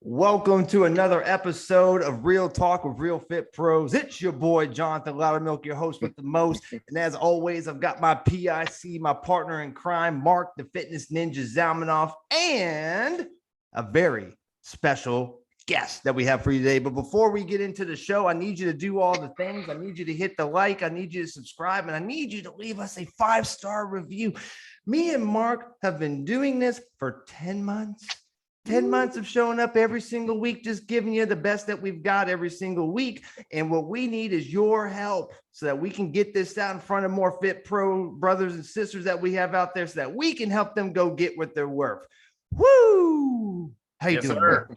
Welcome to another episode of Real Talk with Real Fit Pros. It's your boy, Jonathan Loudermilk, your host with the most. And as always, I've got my PIC, my partner in crime, Mark, the Fitness Ninja Zalmanoff, and a very special guest that we have for you today. But before we get into the show, I need you to do all the things. I need you to hit the like. I need you to subscribe. And I need you to leave us a 5-star review. Me and Mark have been doing this for 10 months. 10 months of showing up every single week, just giving you the best that we've got every single week. And what we need is your help so that we can get this out in front of more fit pro brothers and sisters that we have out there so that we can help them go get what they're worth. Woo! How you doing, sir?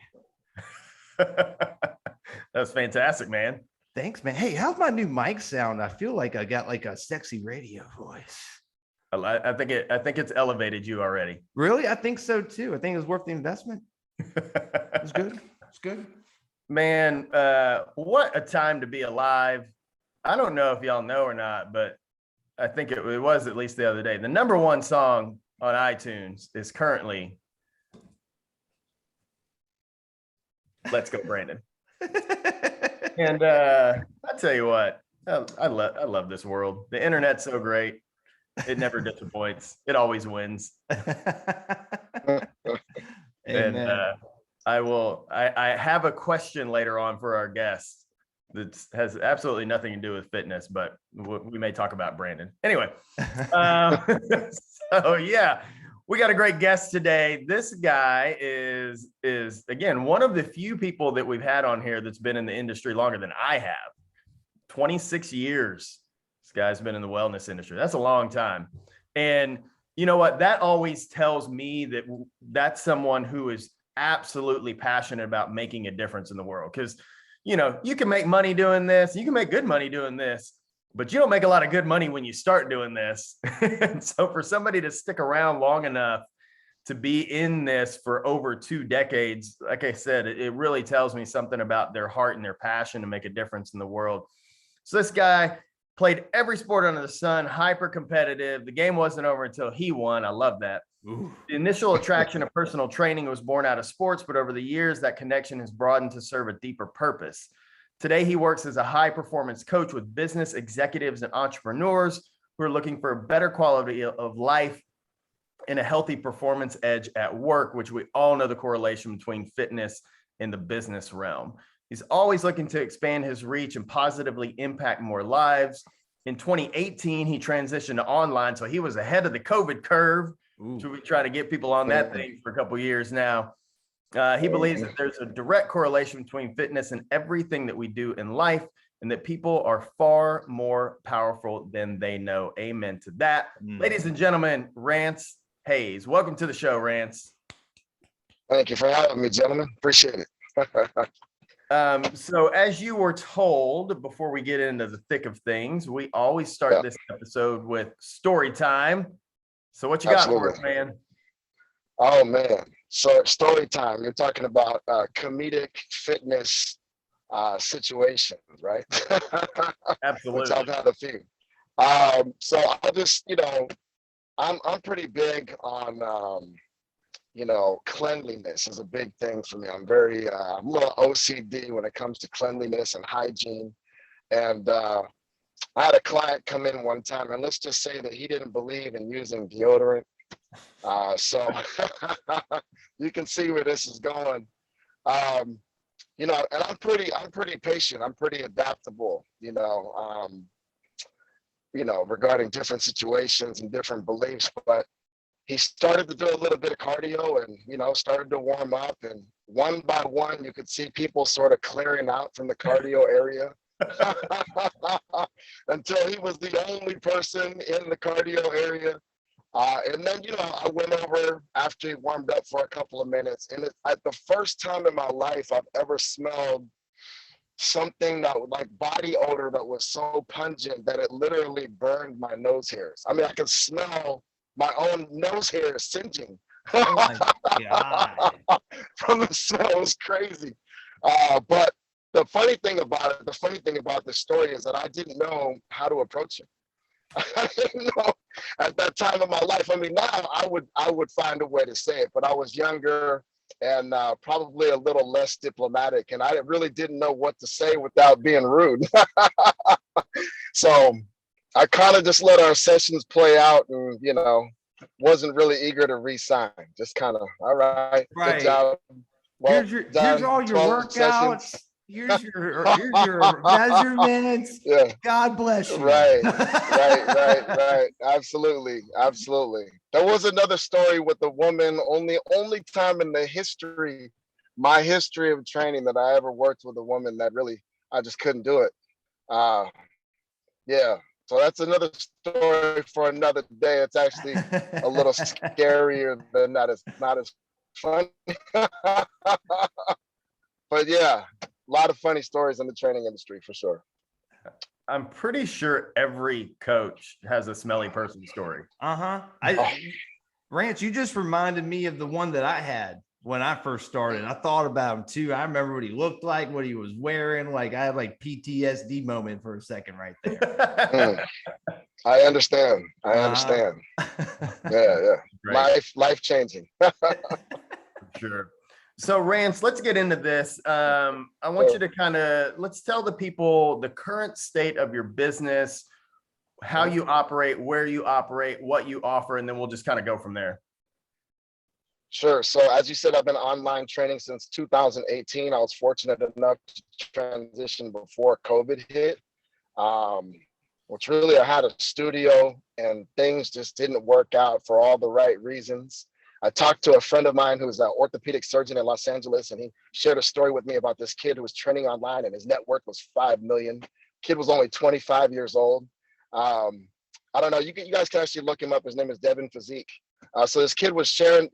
That's fantastic, man. Thanks, man. Hey, how's my new mic sound? I feel like I got like a sexy radio voice. I think it's elevated you already. Really? I think so too. I think it was worth the investment. It's good. It's good. Man, what a time to be alive. I don't know if y'all know or not, but I think it was at least the other day. The number one song on iTunes is currently Let's Go Brandon. And I tell you what, I love this world. The internet's so great. It never disappoints. It always wins. And I have a question later on for our guest that has absolutely nothing to do with fitness, but we may talk about Brandon. Anyway, so yeah, we got a great guest today. This guy is again, one of the few people that we've had on here that's been in the industry longer than I have. 26 years. Guy's been in the wellness industry. That's a long time. And you know what? That always tells me that that's someone who is absolutely passionate about making a difference in the world. Because, you know, you can make money doing this. You can make good money doing this, but you don't make a lot of good money when you start doing this. And so for somebody to stick around long enough to be in this for over 2 decades, like I said, it really tells me something about their heart and their passion to make a difference in the world. So this guy played every sport under the sun, hyper competitive. The game wasn't over until he won. I love that. Ooh. The initial attraction of personal training was born out of sports, but over the years, that connection has broadened to serve a deeper purpose. Today, he works as a high performance coach with business executives and entrepreneurs who are looking for a better quality of life and a healthy performance edge at work, which we all know the correlation between fitness and the business realm. He's always looking to expand his reach and positively impact more lives. In 2018, he transitioned to online, so he was ahead of the COVID curve. Ooh. So we try to get people on that thing for a couple of years now. He believes that there's a direct correlation between fitness and everything that we do in life, and that people are far more powerful than they know. Amen to that. Ladies and gentlemen, Rance Hayes. Welcome to the show, Rance. Thank you for having me, gentlemen. Appreciate it. So as you were told, before we get into the thick of things, we always start this episode with story time. So what you got for us, man? Oh, man. So story time. You're talking about comedic fitness situations, right? Absolutely. Which I've had a few. So I'll just, I'm pretty big on cleanliness is a big thing for me. I'm a little OCD when it comes to cleanliness and hygiene. And I had a client come in one time, and let's just say that he didn't believe in using deodorant. So you can see where this is going. And I'm pretty patient. I'm pretty adaptable, regarding different situations and different beliefs. But he started to do a little bit of cardio and, started to warm up. And one by one, you could see people sort of clearing out from the cardio area until he was the only person in the cardio area. And then, I went over after he warmed up for a couple of minutes. And at the first time in my life I've ever smelled something that like body odor that was so pungent that it literally burned my nose hairs. I mean, I could smell my own nose hairs singeing. Oh my God. From the smell. It was crazy. But the funny thing about the story is that I didn't know how to approach him. I didn't know at that time of my life. I mean, now I would find a way to say it, but I was younger. and probably a little less diplomatic. And I really didn't know what to say without being rude. So I kind of just let our sessions play out, and wasn't really eager to re-sign. Just kind of, all right, good job. Well, here's all your workouts. Sessions. Here's your measurements. Yeah. God bless you. Right. Absolutely. There was another story with a woman, only time in the my history of training, that I ever worked with a woman that really, I just couldn't do it. Yeah. So that's another story for another day. It's actually a little scarier than not as fun. But yeah, a lot of funny stories in the training industry for sure. I'm pretty sure every coach has a smelly person story. Rance, you just reminded me of the one that I had when I first started. I thought about him too. I remember what he looked like, what he was wearing. Like, I had like PTSD moment for a second right there. I understand. Yeah. Right. Life changing. Sure. So Rance, let's get into this. I want you to let's tell the people the current state of your business, how you operate, where you operate, what you offer, and then we'll just kind of go from there. Sure. So as you said, I've been online training since 2018. I was fortunate enough to transition before COVID hit, which really, I had a studio and things just didn't work out for all the right reasons. I talked to a friend of mine who's an orthopedic surgeon in Los Angeles, and he shared a story with me about this kid who was training online and his net worth was 5 million. Kid was only 25 years old. I don't know, you guys can actually look him up. His name is Devin Physique. So this kid was sharing,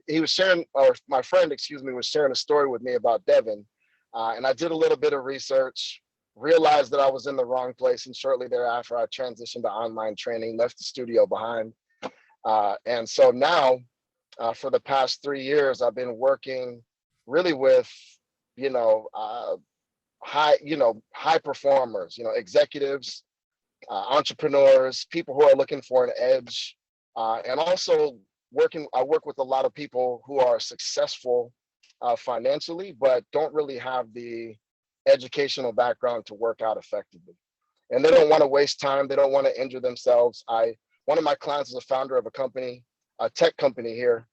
or my friend, was sharing a story with me about Devin. And I did a little bit of research, realized that I was in the wrong place. And shortly thereafter, I transitioned to online training, left the studio behind. And so now, for the past 3 years, I've been working really with, high performers, executives, entrepreneurs, people who are looking for an edge, and also I work with a lot of people who are successful financially, but don't really have the educational background to work out effectively. And they don't want to waste time. They don't want to injure themselves. One of my clients is a founder of a tech company here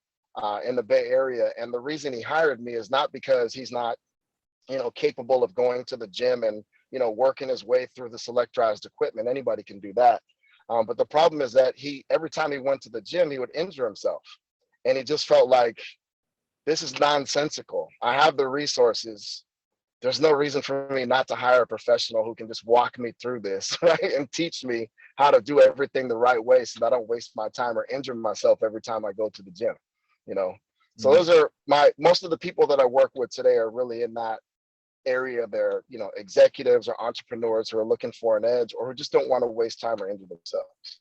in the Bay Area. And the reason he hired me is not because he's not, capable of going to the gym and, working his way through the selectorized equipment. Anybody can do that. But the problem is that every time he went to the gym, he would injure himself. And he just felt like, this is nonsensical. I have the resources. There's no reason for me not to hire a professional who can just walk me through this, right? And teach me how to do everything the right way so that I don't waste my time or injure myself every time I go to the gym, So those are most of the people that I work with today are really in that area. They're, executives or entrepreneurs who are looking for an edge or who just don't want to waste time or injure themselves.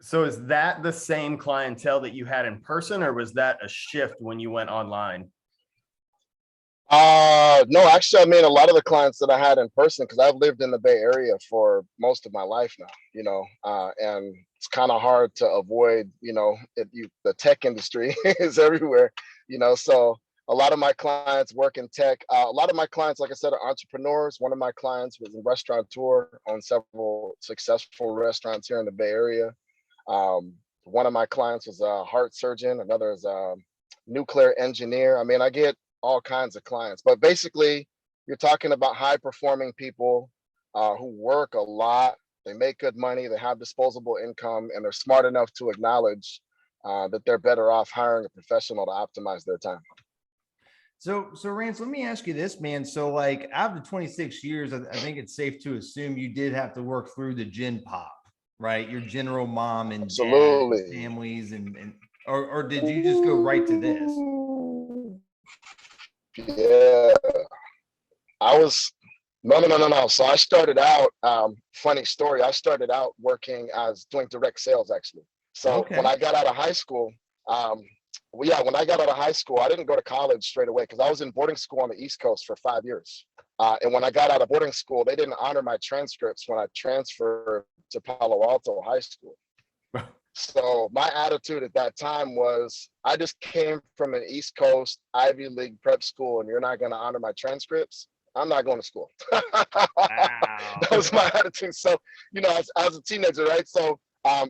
So is that the same clientele that you had in person, or was that a shift when you went online? No, actually, a lot of the clients that I had in person, because I've lived in the Bay Area for most of my life now, and it's kind of hard to avoid, the tech industry is everywhere, so a lot of my clients work in tech. A lot of my clients, like I said, are entrepreneurs. One of my clients was a restaurateur, owned several successful restaurants here in the Bay Area. One of my clients was a heart surgeon. Another is a nuclear engineer. I get all kinds of clients, but basically you're talking about high performing people who work a lot. They make good money, they have disposable income, and they're smart enough to acknowledge that they're better off hiring a professional to optimize their time. So Rance, let me ask you this, man. So like out of the 26 years, I think it's safe to assume you did have to work through the gen pop, right? Your general mom and absolutely. dad and families or did you just go right to this? Yeah, no. So I started out, funny story. I started out working as doing direct sales, actually. So when I got out of high school, when I got out of high school, I didn't go to college straight away because I was in boarding school on the East Coast for 5 years. And when I got out of boarding school, they didn't honor my transcripts when I transferred to Palo Alto High School. So my attitude at that time was, I just came from an East Coast Ivy League prep school, and you're not going to honor my transcripts. I'm not going to school. Wow. That was my attitude. So, you know, as a teenager, right? So,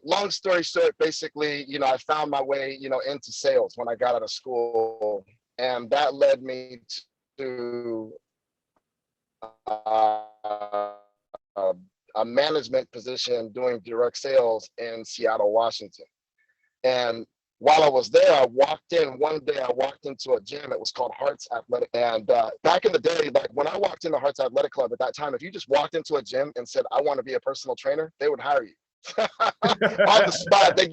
long story short, basically, you know, I found my way, you know, into sales when I got out of school, and that led me to uh, a management position doing direct sales in Seattle, Washington. And while I was there, one day I walked into a gym. It was called Hearts Athletic. And back in the day, like when I walked into Hearts Athletic Club at that time, if you just walked into a gym and said, I want to be a personal trainer, they would hire you. On the spot. They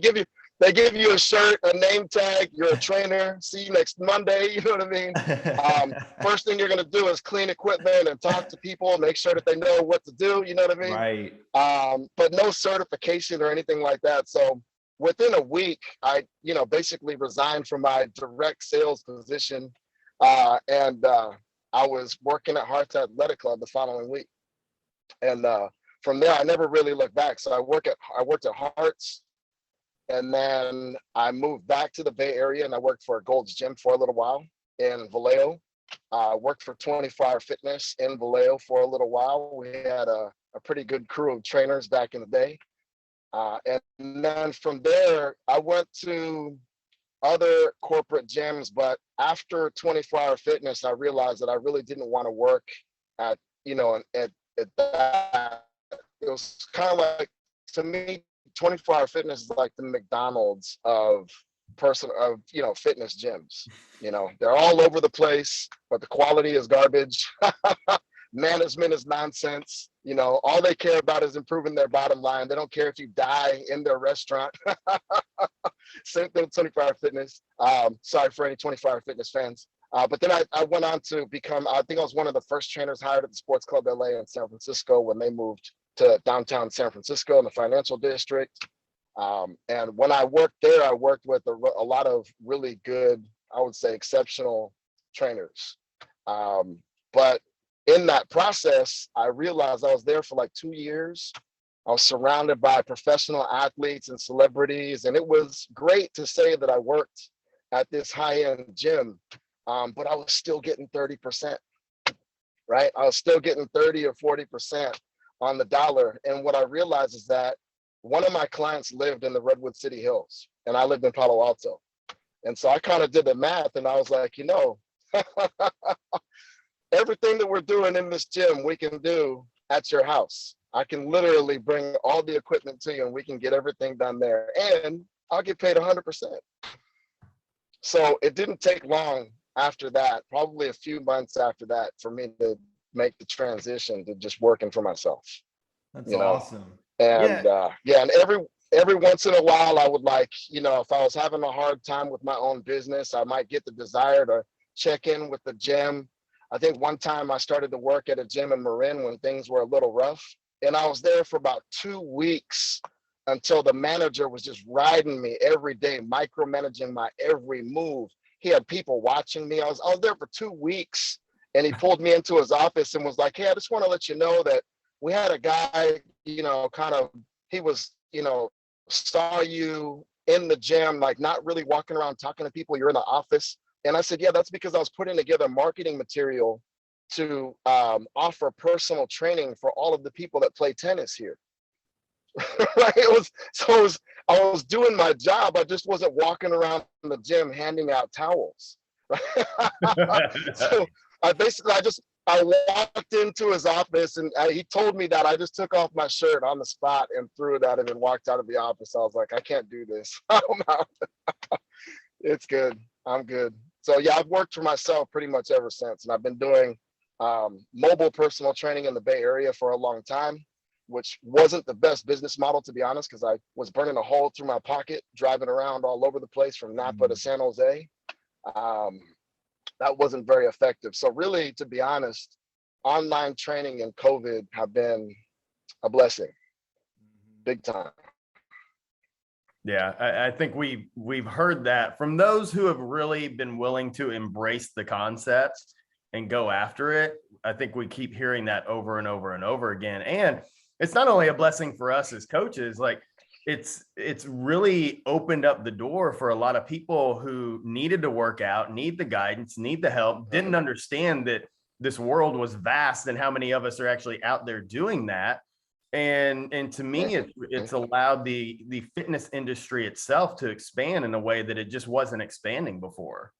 give you a shirt, a name tag, you're a trainer, see you next Monday, you know what I mean? First thing you're gonna do is clean equipment and talk to people, make sure that they know what to do, you know what I mean? Right. But no certification or anything like that. So within a week, I, you know, basically resigned from my direct sales position, and I was working at Hearts Athletic Club the following week. And from there, I never really looked back. So I worked at Hearts, and then I moved back to the Bay Area, and I worked for Gold's Gym for a little while in Vallejo. Worked for 24 Hour Fitness in Vallejo for a little while. We had a pretty good crew of trainers back in the day. And then from there, I went to other corporate gyms, but after 24 Hour Fitness, I realized that I really didn't want to work at, you know, at that. It was kind of like, to me, 24 Hour Fitness is like the McDonald's of you know, fitness gyms. You know, they're all over the place, but the quality is garbage. Management is nonsense. You know, all they care about is improving their bottom line. They don't care if you die in their restaurant. Same thing with 24 Hour Fitness. Sorry for any 24 Hour Fitness fans. But then I went on to become, I think I was one of the first trainers hired at the Sports Club LA in San Francisco when they moved to downtown San Francisco in the financial district. And when I worked there, I worked with a lot of really good, I would say, exceptional trainers. But in that process, I realized I was there for like 2 years. I was surrounded by professional athletes and celebrities, and it was great to say that I worked at this high-end gym, but I was still getting 30%, right? I was still getting 30 or 40% on the dollar. And what I realized is that one of my clients lived in the Redwood City Hills, and I lived in Palo Alto. And so I kind of did the math, and I was like, you know, everything that we're doing in this gym, we can do at your house. I can literally bring all the equipment to you, and we can get everything done there. And I'll get paid 100%. So it didn't take long after that, probably a few months after that, for me to make the transition to just working for myself. That's awesome. And and every once in a while, I would, like, you know, if I was having a hard time with my own business, I might get the desire to check in with the gym. I think one time I started to work at a gym in Marin when things were a little rough, and I was there for about 2 weeks until the manager was just riding me every day, micromanaging my every move. He had people watching me. I was there for 2 weeks, and he pulled me into his office and was like, hey, I just want to let you know that we had a guy, you know, he was, you know, saw you in the gym, like not really walking around talking to people. You're in the office. And I said, yeah, that's because I was putting together marketing material to offer personal training for all of the people that play tennis here. Right? I was doing my job. I just wasn't walking around in the gym handing out towels. So I walked into his office, and he told me that. I just took off my shirt on the spot and threw it at him and walked out of the office. I was like, I can't do this. I'm out. It's good. I'm good. So yeah, I've worked for myself pretty much ever since. And I've been doing mobile personal training in the Bay Area for a long time, which wasn't the best business model, to be honest, because I was burning a hole through my pocket, driving around all over the place from Napa to San Jose. That wasn't very effective. So really, to be honest, online training and COVID have been a blessing, big time. Yeah, I think we've heard that from those who have really been willing to embrace the concept and go after it. I think we keep hearing that over and over and over again. And it's not only a blessing for us as coaches, like it's really opened up the door for a lot of people who needed to work out, need the guidance, need the help, didn't understand that this world was vast and how many of us are actually out there doing that. And to me, it's allowed the fitness industry itself to expand in a way that it just wasn't expanding before.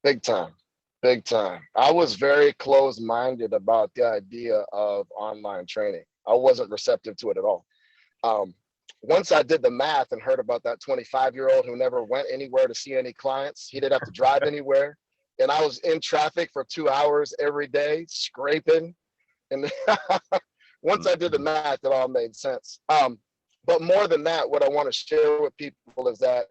Big time. Big time. I was very closed-minded about the idea of online training. I wasn't receptive to it at all. Once I did the math and heard about that 25-year-old who never went anywhere to see any clients, he didn't have to drive anywhere. And I was in traffic for 2 hours every day, scraping. And once I did the math, it all made sense. But more than that, what I want to share with people is that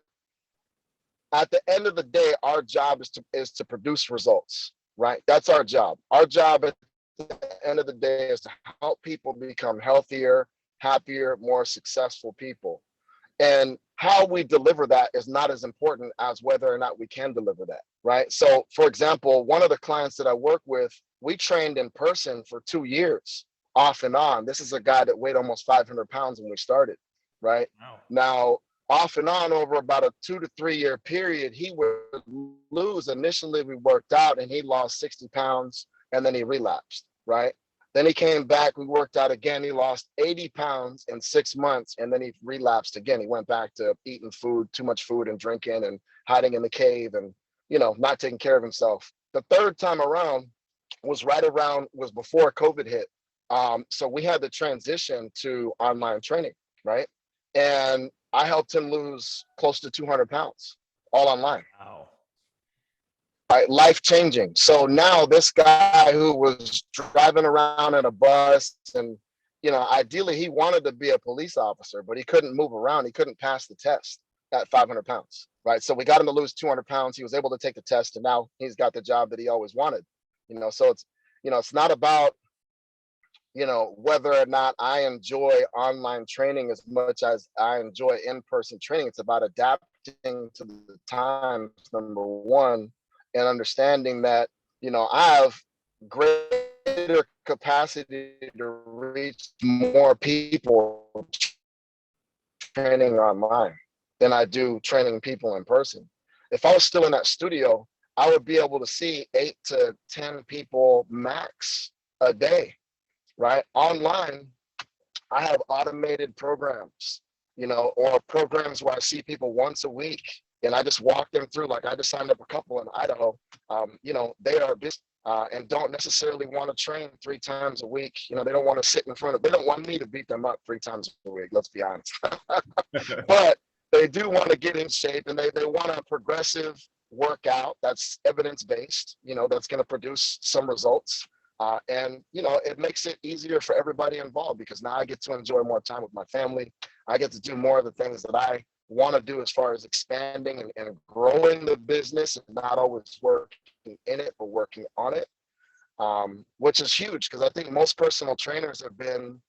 at the end of the day, our job is to produce results, right? That's our job. Our job at the end of the day is to help people become healthier, happier, more successful people. And how we deliver that is not as important as whether or not we can deliver that, right? So for example, one of the clients that I work with, we trained in person for 2 years, off and on. This is a guy that weighed almost 500 pounds when we started, right? Wow. Now, off and on over about a 2 to 3 year period, he would lose. Initially, we worked out and he lost 60 pounds and then he relapsed, right? Then he came back, we worked out again, he lost 80 pounds in 6 months, and then he relapsed again. He went back to eating food, too much food and drinking and hiding in the cave and, not taking care of himself. The third time around was before COVID hit. So we had to transition to online training, right? And I helped him lose close to 200 pounds, all online. Wow. Right, life-changing. So now this guy who was driving around in a bus and, ideally he wanted to be a police officer, but he couldn't move around. He couldn't pass the test at 500 pounds, right? So we got him to lose 200 pounds. He was able to take the test and now he's got the job that he always wanted, so it's not about, whether or not I enjoy online training as much as I enjoy in-person training. It's about adapting to the times, number one, and understanding that, I have greater capacity to reach more people training online than I do training people in person. If I was still in that studio, I would be able to see 8 to 10 people max a day, right? Online, I have automated programs, or programs where I see people once a week and I just walk them through. Like I just signed up a couple in Idaho, they are busy and don't necessarily want to train 3 times a week. They don't want to sit in front of, they don't want me to beat them up 3 times a week, let's be honest. But they do want to get in shape and they want a progressive workout that's evidence-based, that's going to produce some results. And it makes it easier for everybody involved because now I get to enjoy more time with my family. I get to do more of the things that I want to do as far as expanding and growing the business, and not always working in it, but working on it, which is huge because I think most personal trainers have been,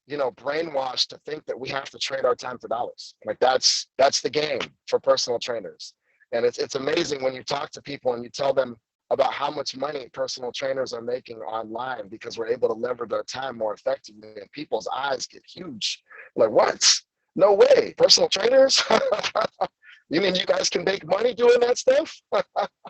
brainwashed to think that we have to trade our time for dollars. Like that's the game for personal trainers. And it's amazing when you talk to people and you tell them about how much money personal trainers are making online because we're able to leverage their time more effectively, and people's eyes get huge. Like, what? No way, personal trainers? You mean you guys can make money doing that stuff?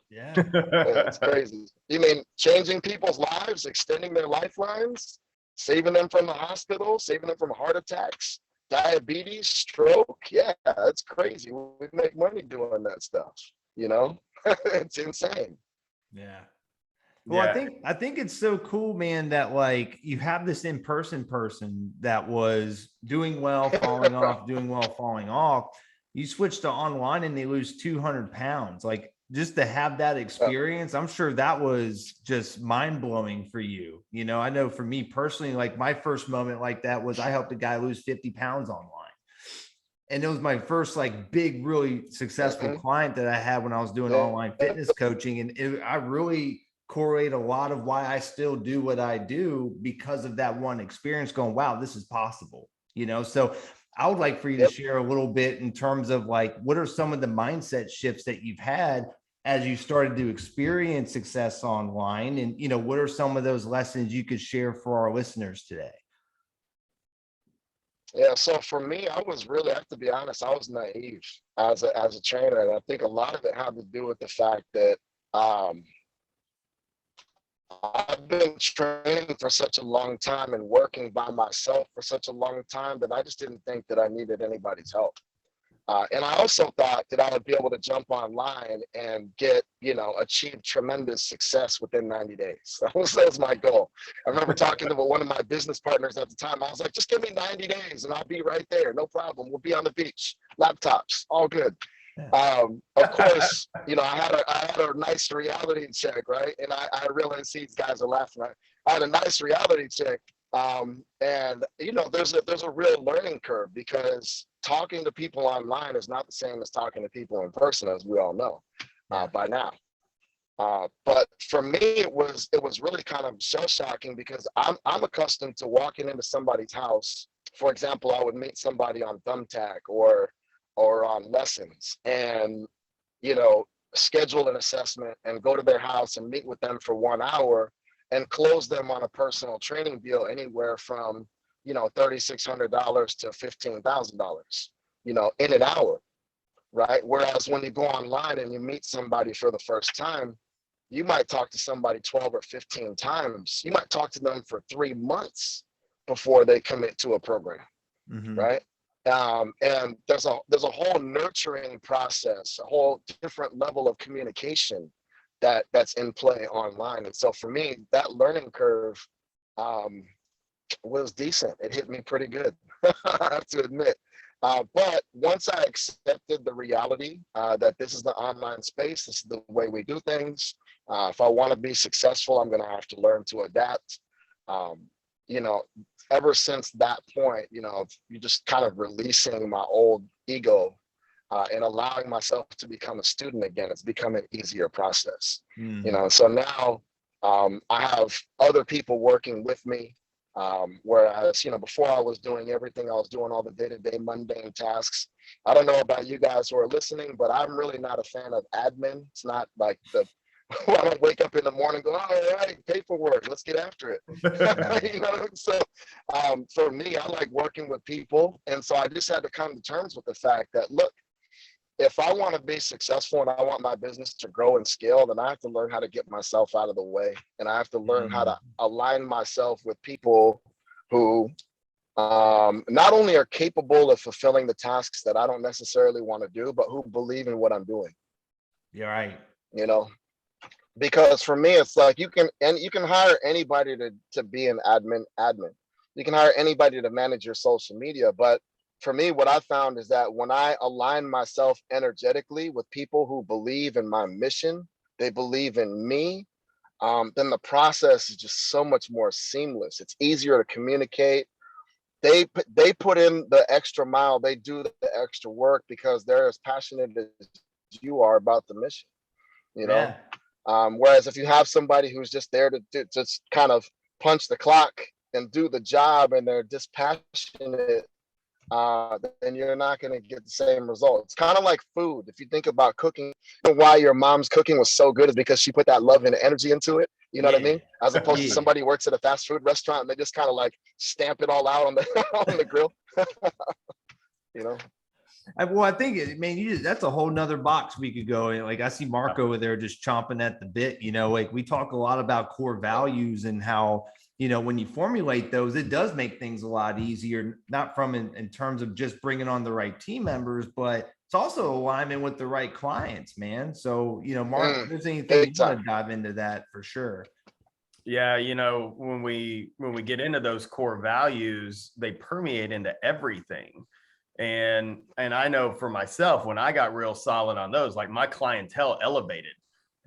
Yeah, it's crazy. You mean changing people's lives, extending their lifelines, saving them from the hospital, saving them from heart attacks, diabetes, stroke? Yeah, it's crazy. We make money doing that stuff, It's insane. Yeah. Well, yeah. I think it's so cool, man, that like you have this in-person person that was doing well, falling off, doing well, falling off. You switch to online and they lose 200 pounds. Like just to have that experience, I'm sure that was just mind-blowing for you. I know for me personally, like my first moment like that was I helped a guy lose 50 pounds online. And it was my first like big, really successful client that I had when I was doing online fitness coaching. And I really correlate a lot of why I still do what I do because of that one experience going, wow, this is possible, So I would like for you to share a little bit in terms of like, what are some of the mindset shifts that you've had as you started to experience success online? And, what are some of those lessons you could share for our listeners today? Yeah, so for me, I have to be honest, I was naive as a trainer. And I think a lot of it had to do with the fact that um, I've been training for such a long time and working by myself for such a long time that I just didn't think that I needed anybody's help. And I also thought that I would be able to jump online and get, achieve tremendous success within 90 days. That was my goal. I remember talking to one of my business partners at the time. I was like, just give me 90 days and I'll be right there. No problem. We'll be on the beach, laptops, all good. Of course, I had a nice reality check, right? And I realize these guys are laughing. I had a nice reality check. And there's a real learning curve because talking to people online is not the same as talking to people in person, as we all know by now. But for me, it was really kind of shell shocking because I'm accustomed to walking into somebody's house. For example, I would meet somebody on Thumbtack or on Lessons, and schedule an assessment and go to their house and meet with them for 1 hour and close them on a personal training deal anywhere from $3,600 to $15,000 in an hour, right? Whereas when you go online and you meet somebody for the first time, you might talk to somebody 12 or 15 times. You might talk to them for 3 months before they commit to a program, right? And there's a whole nurturing process, a whole different level of communication that's in play online. And so for me, that learning curve was decent. It hit me pretty good, I have to admit. But once I accepted the reality that this is the online space, this is the way we do things. If I want to be successful, I'm going to have to learn to adapt. Ever since that point, you're just kind of releasing my old ego and allowing myself to become a student again. It's become an easier process. So now I have other people working with me. Whereas, before I was doing everything, I was doing all the day-to-day mundane tasks. I don't know about you guys who are listening, but I'm really not a fan of admin. It's not like I don't wake up in the morning and go, all right, paperwork, let's get after it. So for me, I like working with people. And so I just had to come to terms with the fact that, look, if I want to be successful and I want my business to grow and scale, then I have to learn how to get myself out of the way. And I have to learn how to align myself with people who not only are capable of fulfilling the tasks that I don't necessarily want to do, but who believe in what I'm doing. You're right. Because for me, it's like you can hire anybody to be an admin. You can hire anybody to manage your social media. But for me, what I found is that when I align myself energetically with people who believe in my mission, they believe in me, then the process is just so much more seamless. It's easier to communicate. They put in the extra mile. They do the extra work because they're as passionate as you are about the mission. Yeah. Whereas if you have somebody who's just there to just kind of punch the clock and do the job and they're dispassionate, then you're not going to get the same result. It's kind of like food. If you think about cooking, why your mom's cooking was so good is because she put that love and energy into it. You know what I mean? As opposed to somebody who works at a fast food restaurant and they just kind of like stamp it all out on the on the grill. Well, I think, man, that's a whole nother box we could go in. Like I see Mark over there just chomping at the bit. Like we talk a lot about core values and how, when you formulate those, it does make things a lot easier, not from in terms of just bringing on the right team members, but it's also alignment with the right clients, man. So, Mark, if there's anything you want to dive into that for sure. Yeah, when we get into those core values, they permeate into everything. And I know for myself, when I got real solid on those, like my clientele elevated,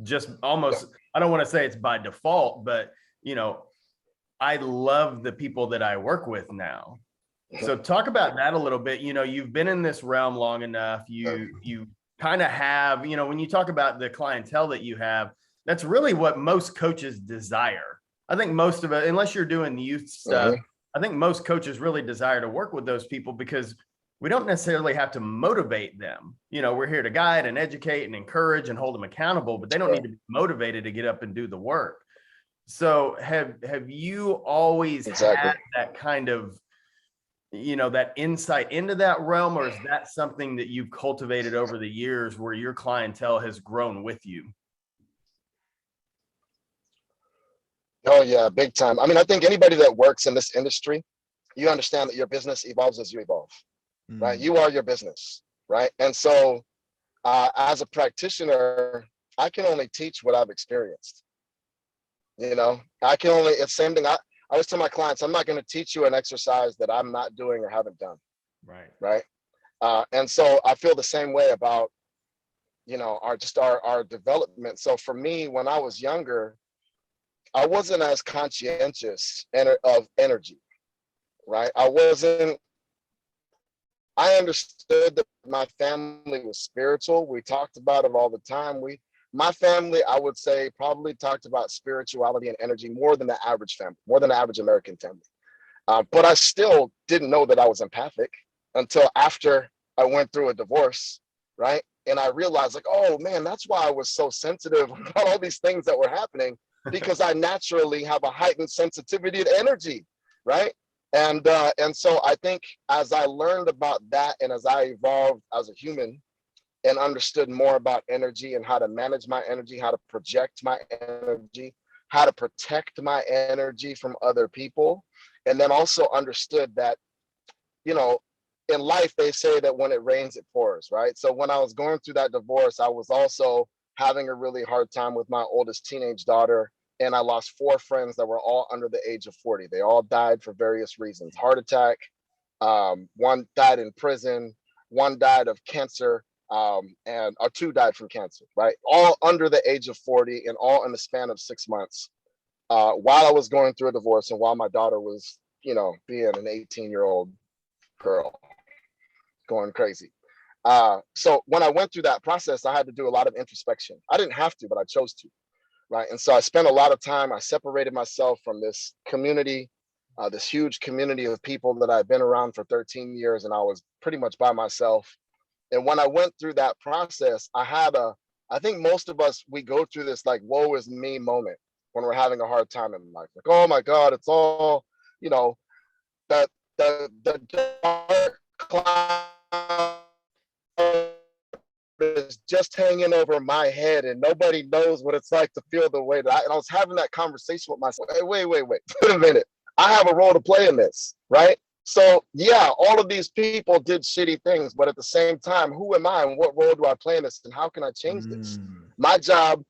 just almost, I don't want to say it's by default, but I love the people that I work with now. So talk about that a little bit. You've been in this realm long enough. You kind of have, when you talk about the clientele that you have, that's really what most coaches desire. I think most of it, unless you're doing youth stuff, I think most coaches really desire to work with those people because we don't necessarily have to motivate them. We're here to guide and educate and encourage and hold them accountable, but they don't need to be motivated to get up and do the work. So have you always had that kind of, you know, that insight into that realm, or is that something that you've cultivated over the years where your clientele has grown with you? Oh yeah, big time. I mean, I think anybody that works in this industry, you understand that your business evolves as you evolve, right? You are your business, right? And so as a practitioner, I can only teach what I've experienced. You know, I can only, it's the same thing. I always tell my clients, I'm not going to teach you an exercise that I'm not doing or haven't done. Right. Right. And so I feel the same way about, you know, our development. So for me, when I was younger, I wasn't as conscientious of energy, right? I understood that my family was spiritual. We talked about it all the time. My family, I would say, probably talked about spirituality and energy more than the average family, more than the average American family. But I still didn't know that I was empathic until after I went through a divorce, right? And I realized, like, oh man, that's why I was so sensitive about all these things that were happening, because I naturally have a heightened sensitivity to energy, right? And so I think as I learned about that and as I evolved as a human and understood more about energy and how to manage my energy, how to project my energy, how to protect my energy from other people, and then also understood that, you know, in life, they say that when it rains, it pours, right? So when I was going through that divorce, I was also having a really hard time with my oldest teenage daughter. And I lost 4 friends that were all under the age of 40. They all died for various reasons. Heart attack, one died in prison, one died of cancer, or 2 died from cancer, right? All under the age of 40 and all in the span of 6 months. While I was going through a divorce and while my daughter was, you know, being an 18-year-old girl, going crazy. So when I went through that process, I had to do a lot of introspection. I didn't have to, but I chose to, right? And so I spent a lot of time, I separated myself from this community, this huge community of people that I've been around for 13 years, and I was pretty much by myself. And when I went through that process, I think most of us, we go through this like, woe is me moment when we're having a hard time in life. Like, oh my God, it's all, you know, that the dark cloud is just hanging over my head and nobody knows what it's like to feel the way that and I was having that conversation with myself. Hey, wait, wait a minute. I have a role to play in this, right? So yeah, all of these people did shitty things, but at the same time, who am I and what role do I play in this and how can I change this? My job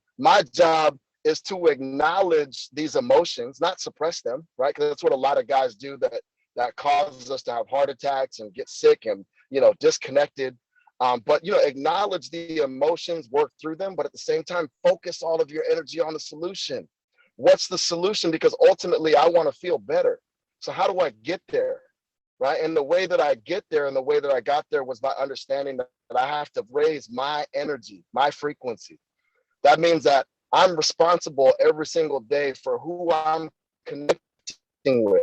is to acknowledge these emotions, not suppress them, right? Because that's what a lot of guys do that causes us to have heart attacks and get sick and, you know, disconnected. But, you know, acknowledge the emotions, work through them, but at the same time, focus all of your energy on the solution. What's the solution? Because ultimately I want to feel better. So how do I get there? Right. And the way that I get there and the way that I got there was by understanding that I have to raise my energy, my frequency. That means that I'm responsible every single day for who I'm connecting with.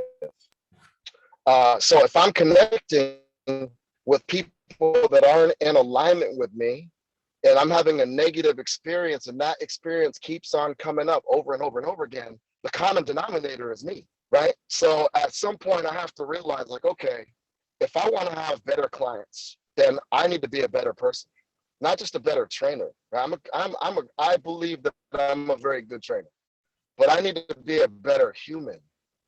So if I'm connecting with people that aren't in alignment with me, and I'm having a negative experience, and that experience keeps on coming up over and over and over again, the common denominator is me, right? So at some point I have to realize, like, okay, if I want to have better clients, then I need to be a better person, not just a better trainer. Right? I believe that I'm a very good trainer, but I need to be a better human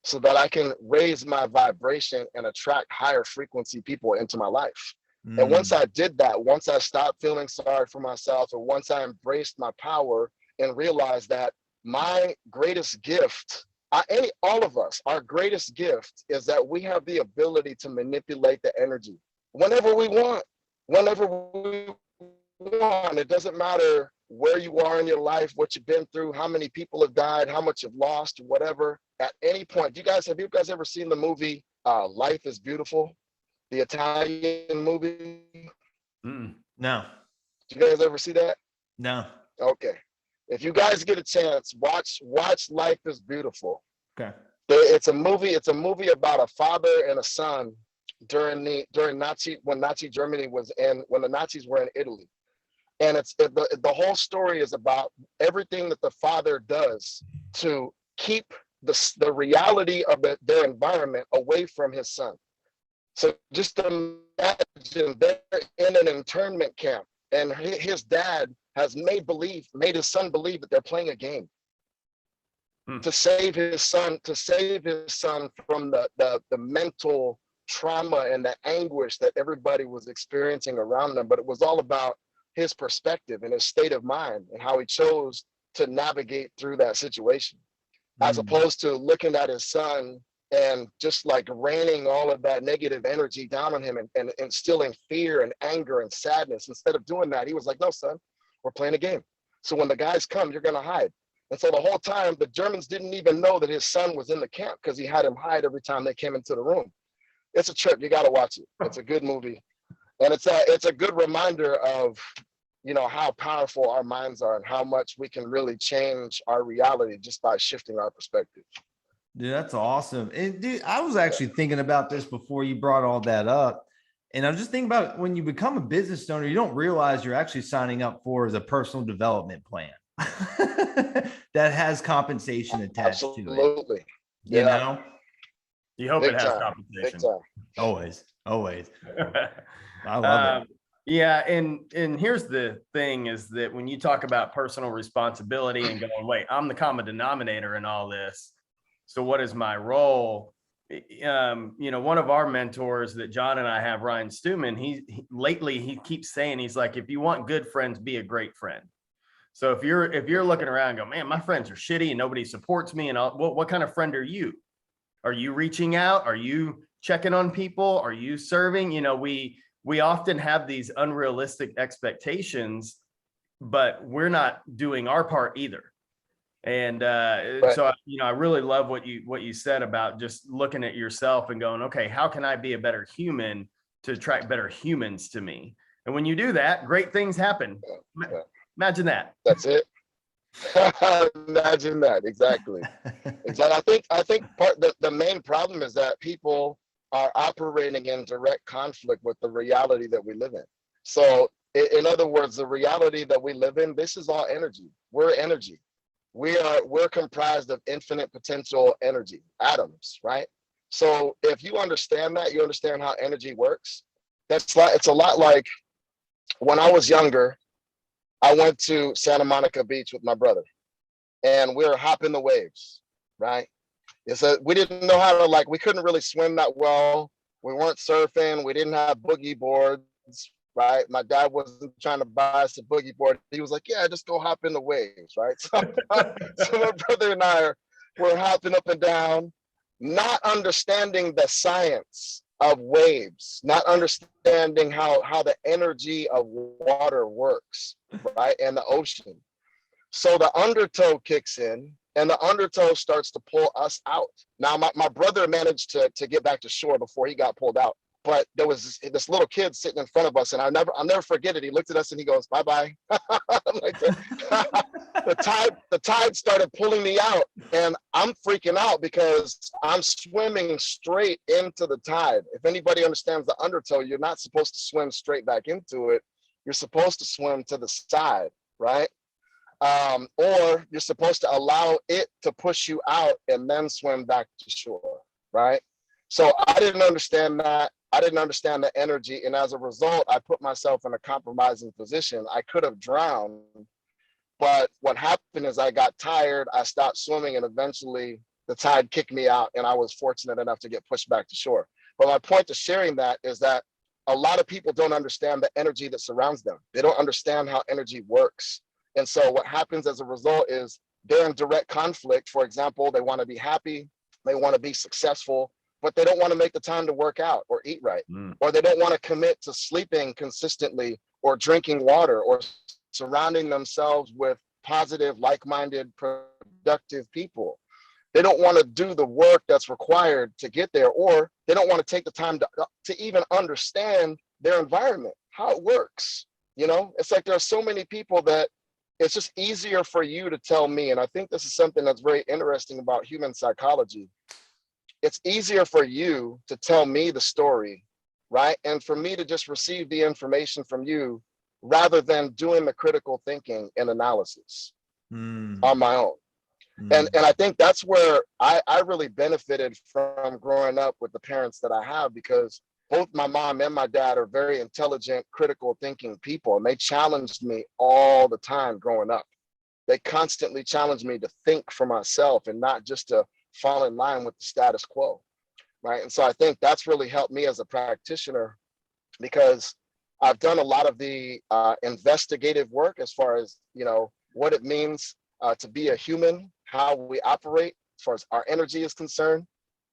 so that I can raise my vibration and attract higher frequency people into my life. And once I did that, once I stopped feeling sorry for myself, and once I embraced my power and realized that my greatest gift, all of us, our greatest gift is that we have the ability to manipulate the energy whenever we want, whenever we want. It doesn't matter where you are in your life, what you've been through, how many people have died, how much you've lost, whatever. At any point, have you guys ever seen the movie Life is Beautiful? The Italian movie? No. Did you guys ever see that? No. Okay. If you guys get a chance, watch Life is Beautiful. Okay. It's a movie about a father and a son when Nazi Germany when the Nazis were in Italy. And the whole story is about everything that the father does to keep the reality of their environment away from his son. So just imagine they're in an internment camp, and his dad has made his son believe that they're playing a game to save his son from the mental trauma and the anguish that everybody was experiencing around them. But it was all about his perspective and his state of mind and how he chose to navigate through that situation, as opposed to looking at his son and just like raining all of that negative energy down on him and instilling fear and anger and sadness. Instead of doing that, he was like, no, son, we're playing a game. So when the guys come, you're going to hide. And so the whole time, the Germans didn't even know that his son was in the camp because he had him hide every time they came into the room. It's a trip. You got to watch it. It's a good movie. And it's a good reminder of, you know, how powerful our minds are and how much we can really change our reality just by shifting our perspective. Dude, that's awesome. And dude, I was actually thinking about this before you brought all that up. And I'm just thinking about when you become a business owner, you don't realize you're actually signing up for is a personal development plan that has compensation attached to it. Absolutely. You know? You hope Big it has time. compensation. Big time. Always. I love it. Yeah, and here's the thing is that when you talk about personal responsibility and going, wait, I'm the common denominator in all this. So what is my role? You know, one of our mentors that John and I have, Ryan Stewman, he keeps saying, he's like, if you want good friends, be a great friend. So if you're looking around and go, man, my friends are shitty and nobody supports me, and what kind of friend are you? Are you reaching out? Are you checking on people? Are you serving? You know, we often have these unrealistic expectations, but we're not doing our part either. And so, you know, I really love what you said about just looking at yourself and going, okay, how can I be a better human to attract better humans to me? And when you do that, great things happen. Imagine that. That's it. Imagine that. Exactly. I think the main problem is that people are operating in direct conflict with the reality that we live in. So in other words, the reality that we live in, this is all energy. We're energy. We're comprised of infinite potential energy, atoms, right? So if you understand that, you understand how energy works. It's a lot like when I was younger, I went to Santa Monica Beach with my brother, and we were hopping the waves, right? We didn't know how to, we couldn't really swim that well. We weren't surfing. We didn't have boogie boards, right? My dad wasn't trying to buy us a boogie board. He was like, yeah, just go hop in the waves, right? So my brother and I were hopping up and down, not understanding the science of waves, not understanding how the energy of water works, right? And the ocean. So the undertow kicks in, and the undertow starts to pull us out. Now, my brother managed to get back to shore before he got pulled out. But there was this little kid sitting in front of us, and I'll never forget it. He looked at us and he goes, "Bye-bye." Like the tide started pulling me out, and I'm freaking out because I'm swimming straight into the tide. If anybody understands the undertow, you're not supposed to swim straight back into it. You're supposed to swim to the side, right? Or you're supposed to allow it to push you out and then swim back to shore, right? So I didn't understand that. I didn't understand the energy. And as a result, I put myself in a compromising position. I could have drowned, but what happened is I got tired, I stopped swimming, and eventually the tide kicked me out, and I was fortunate enough to get pushed back to shore. But my point to sharing that is that a lot of people don't understand the energy that surrounds them. They don't understand how energy works. And so what happens as a result is they're in direct conflict. For example, they want to be happy, they want to be successful, but they don't want to make the time to work out or eat right, or they don't want to commit to sleeping consistently or drinking water or surrounding themselves with positive, like-minded, productive people. They don't want to do the work that's required to get there, or they don't want to take the time to even understand their environment, how it works. You know, it's like there are so many people that it's just easier for you to tell me, and I think this is something that's very interesting about human psychology. It's easier for you to tell me the story, right? And for me to just receive the information from you rather than doing the critical thinking and analysis on my own. And I think that's where I really benefited from growing up with the parents that I have, because both my mom and my dad are very intelligent, critical thinking people, and they challenged me all the time growing up. They constantly challenged me to think for myself and not just to fall in line with the status quo, right? And so I think that's really helped me as a practitioner, because I've done a lot of the investigative work as far as, what it means to be a human, how we operate as far as our energy is concerned.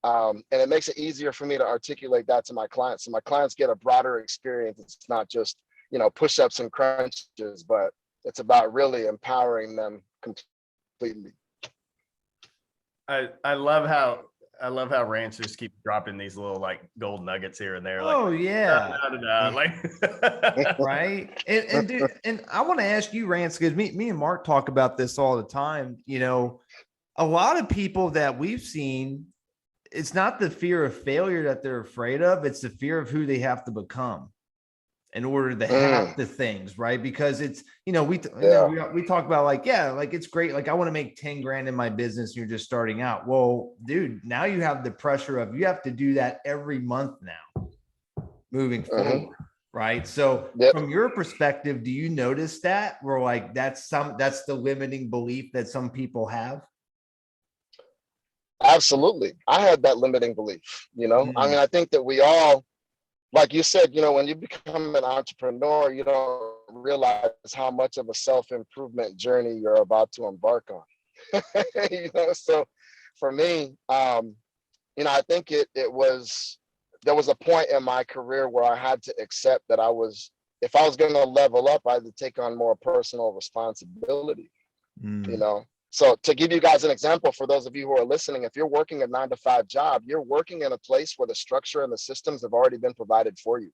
And it makes it easier for me to articulate that to my clients. So my clients get a broader experience. It's not just, push-ups and crunches, but it's about really empowering them completely. I love how Rance just keeps dropping these little like gold nuggets here and there. Like, oh yeah. Like Right. And dude, and I want to ask you, Rance, because me and Mark talk about this all the time. A lot of people that we've seen, it's not the fear of failure that they're afraid of, it's the fear of who they have to become in order to have the things, right? Because it's, we talk about like, yeah, like it's great. Like I want to make 10 grand in my business. You're just starting out. Well, dude, now you have the pressure of, you have to do that every month now moving forward. Right. So from your perspective, do you notice that we're like, that's the limiting belief that some people have? Absolutely. I had that limiting belief, I mean, I think that we all, like you said, when you become an entrepreneur, you don't realize how much of a self-improvement journey you're about to embark on. So for me, I think there was a point in my career where I had to accept that if I was going to level up, I had to take on more personal responsibility, So to give you guys an example, for those of you who are listening, if you're working a 9-to-5 job, you're working in a place where the structure and the systems have already been provided for you.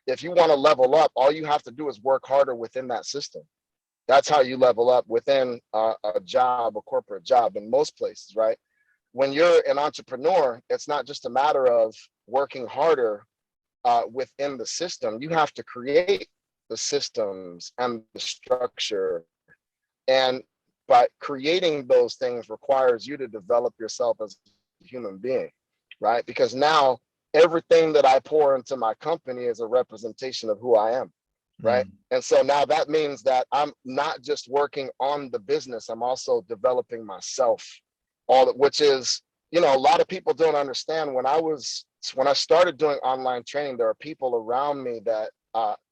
If you want to level up, all you have to do is work harder within that system. That's how you level up within a job, a corporate job in most places, right? When you're an entrepreneur, it's not just a matter of working harder within the system. You have to create the systems and the structure. And but creating those things requires you to develop yourself as a human being, right? Because now everything that I pour into my company is a representation of who I am, right? And so now that means that I'm not just working on the business, I'm also developing myself, which is, a lot of people don't understand. When I started doing online training, there are people around me that,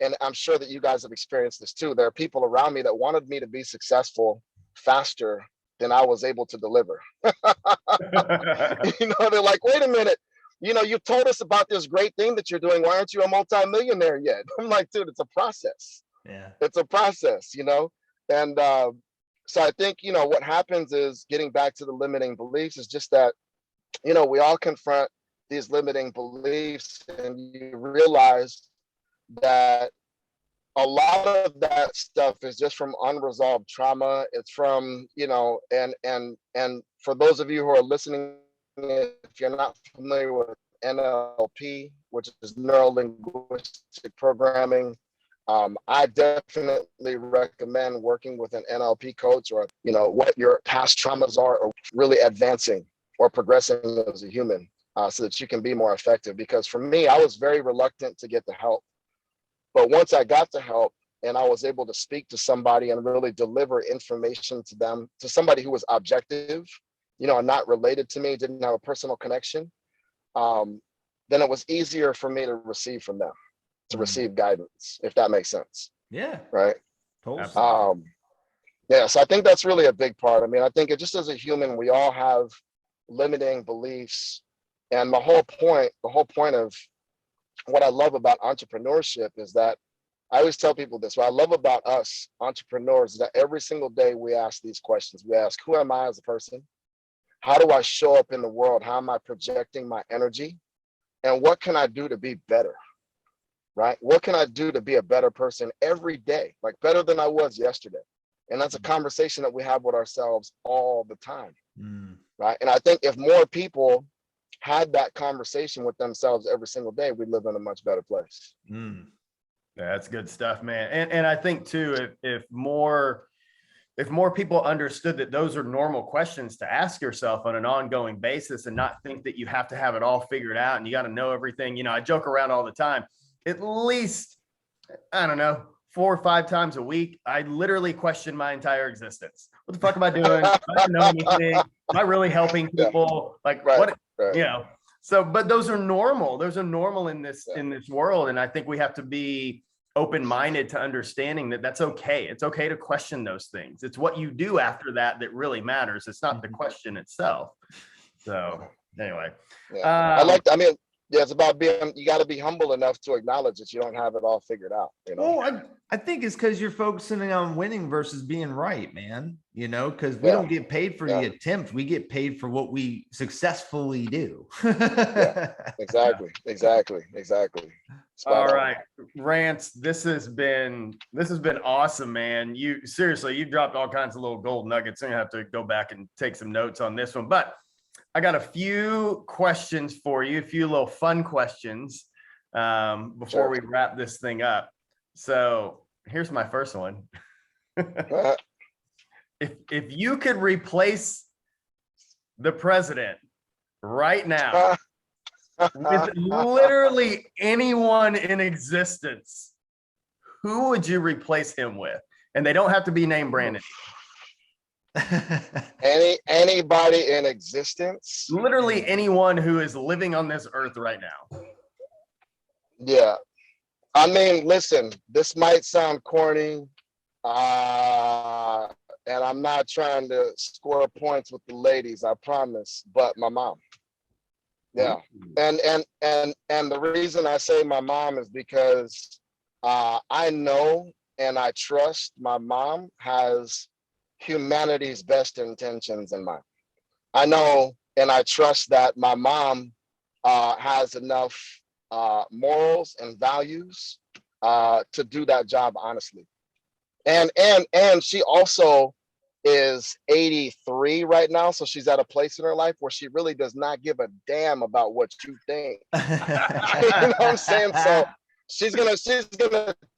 and I'm sure that you guys have experienced this too, there are people around me that wanted me to be successful faster than I was able to deliver. They're like, wait a minute, you've told us about this great thing that you're doing. Why aren't you a multimillionaire yet? I'm like, dude, it's a process. Yeah. It's a process, And so I think, what happens is, getting back to the limiting beliefs, is just that, we all confront these limiting beliefs, and you realize that a lot of that stuff is just from unresolved trauma. It's from, and for those of you who are listening, if you're not familiar with NLP, which is neuro linguistic programming, I definitely recommend working with an NLP coach, or, what your past traumas are, or really advancing or progressing as a human, so that you can be more effective. Because for me, I was very reluctant to get the help. But once I got the help and I was able to speak to somebody and really deliver information to them, to somebody who was objective, and not related to me, didn't have a personal connection, then it was easier for me to receive from them, to receive guidance, if that makes sense. Yeah. Right. Totally. Yeah. So I think that's really a big part. I mean, I think it just, as a human, we all have limiting beliefs. And the whole point of what I love about entrepreneurship is that, I always tell people this, what I love about us entrepreneurs is that every single day we ask these questions. We ask, who am I as a person? How do I show up in the world? How am I projecting my energy? And what can I do to be better? Right? What can I do to be a better person every day? Like, better than I was yesterday. And that's a conversation that we have with ourselves all the time. Right? And I think if more people had that conversation with themselves every single day, we'd live in a much better place. That's good stuff, man. And I think too, if more if more people understood that those are normal questions to ask yourself on an ongoing basis and not think that you have to have it all figured out and you got to know everything. You know, I joke around all the time. At least, I don't know, 4 or 5 times a week, I literally question my entire existence. What the fuck am I doing? I don't know anything. Am I really helping people? Like what, you know? So, but those are normal. Those are normal in this world. And I think we have to be open-minded to understanding that that's okay. It's okay to question those things. It's what you do after that that really matters. It's not the question itself. So anyway, it's about being, you got to be humble enough to acknowledge that you don't have it all figured out. You know, well, I think it's because you're focusing on winning versus being right, man. You know, because we don't get paid for the attempt. We get paid for what we successfully do. Exactly. All right, Rance, this has been awesome, man. You dropped all kinds of little gold nuggets. I'm gonna have to go back and take some notes on this one, but I got a few questions for you, a few little fun questions before we wrap this thing up. So here's my first one. If you could replace the president right now with literally anyone in existence, who would you replace him with? And they don't have to be named Brandon. Anybody in existence? Literally anyone who is living on this earth right now. Yeah. I mean, listen, this might sound corny. And I'm not trying to score points with the ladies, I promise, but my mom. Yeah. And the reason I say my mom is because I know and I trust my mom has humanity's best intentions in mind. I know and I trust that my mom has enough morals and values to do that job honestly. And she also is 83 right now, so she's at a place in her life where she really does not give a damn about what you think. You know what I'm saying? So she's gonna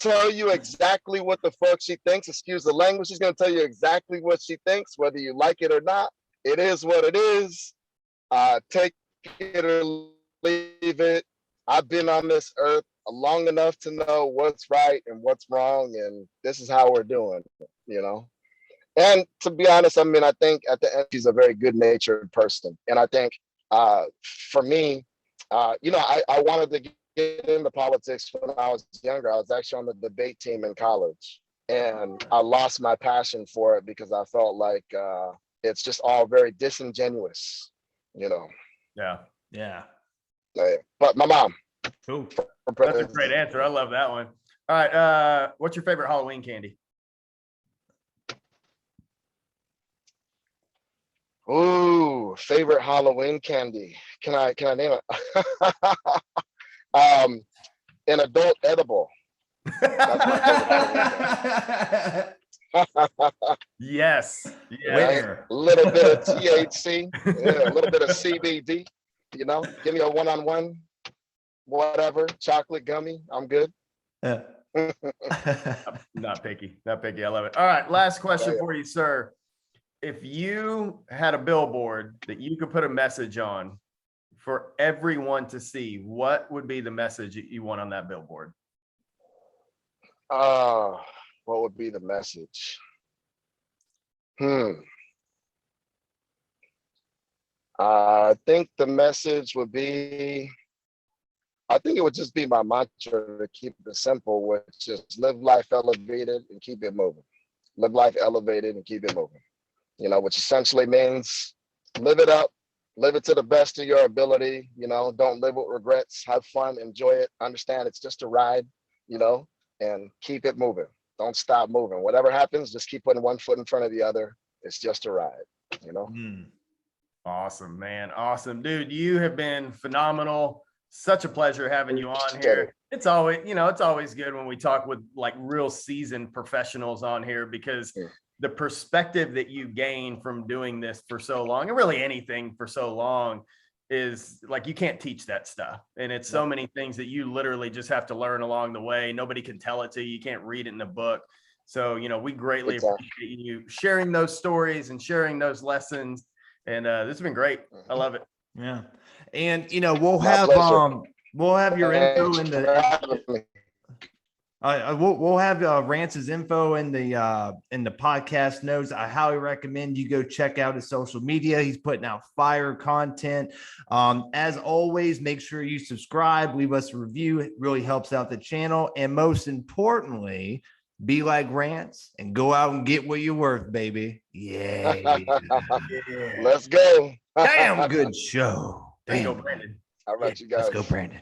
tell you exactly what the fuck she thinks. Excuse the language. She's gonna tell you exactly what she thinks, whether you like it or not. It is what it is. Take it or leave it. I've been on this earth long enough to know what's right and what's wrong, and this is how we're doing, you know. And to be honest, I mean, I think at the end she's a very good-natured person, and I think for me, you know, I wanted to get into politics when I was younger. I was actually on the debate team in college, and I lost my passion for it because I felt like it's just all very disingenuous, you know. Yeah. But my mom. Cool. That's a great answer. I love that one. All right. What's your favorite Halloween candy? Ooh, favorite Halloween candy. Can I name it? An adult edible. That's my favorite Halloween candy. Yes. A little bit of THC, a little bit of CBD, you know, give me a one-on-one, whatever, chocolate gummy, I'm good. Not picky. I love it. All right. Last question for you, sir. If you had a billboard that you could put a message on for everyone to see, what would be the message that you want on that billboard? What would be the message? I think the message would be, I think it would just be my mantra to keep it simple, which is live life elevated and keep it moving. Live life elevated and keep it moving. You know, which essentially means live it up, live it to the best of your ability, you know, don't live with regrets, have fun, enjoy it, understand it's just a ride, you know, and keep it moving. Don't stop moving. Whatever happens, just keep putting one foot in front of the other. It's just a ride, you know? Awesome, man. Awesome. Dude, you have been phenomenal. Such a pleasure having you on here. It's always, you know, it's always good when we talk with like real seasoned professionals on here because the perspective that you gain from doing this for so long, and really anything for so long, is like you can't teach that stuff. And it's so many things that you literally just have to learn along the way. Nobody can tell it to you. You can't read it in a book. So, we greatly Good time. appreciate you sharing those stories and sharing those lessons. And this has been great. I love it. Yeah. And we'll My have pleasure. your info Thanks in for the having me. we'll have Rance's info in the podcast notes. I highly recommend you go check out his social media. He's putting out fire content. As always, make sure you subscribe, leave us a review. It really helps out the channel. And most importantly, be like Rance and go out and get what you're worth, baby. Yeah. Yeah. Let's go. Damn good show. Let's go, Damn. Brandon. All right, you Let's guys. go, Brandon.